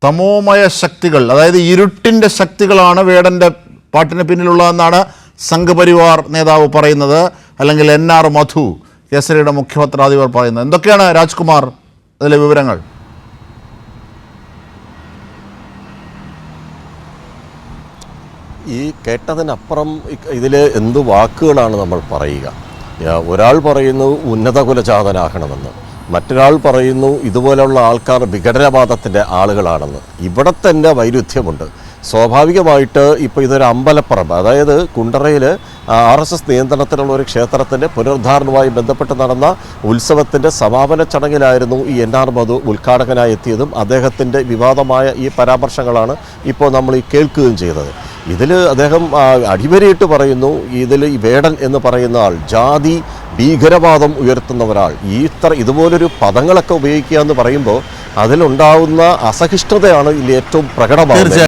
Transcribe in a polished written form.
തമോമയ ശക്തികൾ, അതായത് ഇരുട്ടിൻ്റെ ശക്തികളാണ് വേടൻ്റെ പാട്ടിന് പിന്നിലുള്ളതെന്നാണ് സംഘപരിവാർ നേതാവ് പറയുന്നത്, അല്ലെങ്കിൽ NR മധു, കേസരിയുടെ മുഖ്യപത്രാധിപർ പറയുന്നത്. എന്തൊക്കെയാണ് രാജ്കുമാർ അതിലെ വിവരങ്ങൾ? ഈ കേട്ടതിനപ്പുറം ഇതിൽ എന്ത് വാക്കുകളാണ് നമ്മൾ പറയുക? ഒരാൾ പറയുന്നു ഉന്നത കുലജാതനാകണമെന്ന്, മറ്റൊരാൾ പറയുന്നു ഇതുപോലെയുള്ള ആൾക്കാർ വിഘടനവാദത്തിൻ്റെ ആളുകളാണെന്ന്. ഇവിടെ തന്നെ വൈരുദ്ധ്യമുണ്ട്. സ്വാഭാവികമായിട്ട് ഇപ്പോൾ ഇതൊരു അമ്പലപ്പറമ്പ്, അതായത് കുണ്ടറയിൽ RSS നിയന്ത്രണത്തിലുള്ള ഒരു ക്ഷേത്രത്തിൻ്റെ പുനരുദ്ധാരണവുമായി ബന്ധപ്പെട്ട് നടന്ന ഉത്സവത്തിൻ്റെ സമാപന ചടങ്ങിലായിരുന്നു ഈ NR മധു ഉദ്ഘാടകനായി എത്തിയതും അദ്ദേഹത്തിൻ്റെ വിവാദമായ ഈ പരാമർശങ്ങളാണ് ഇപ്പോൾ നമ്മൾ ഈ കേൾക്കുകയും ചെയ്തത്. ഇതിൽ അദ്ദേഹം അടിവരയിട്ട് പറയുന്നു, ഇതിൽ ഈ വേടൻ എന്ന് പറയുന്ന ആൾ ജാതി ഭീകരവാദം ഉയർത്തുന്ന ഒരാൾ. ഇതുപോലൊരു പദങ്ങളൊക്കെ ഉപയോഗിക്കുക എന്ന് പറയുമ്പോൾ അതിലുണ്ടാവുന്ന അസഹിഷ്ണുതയാണ് ഇതിൽ ഏറ്റവും പ്രകടമാകുന്നത്.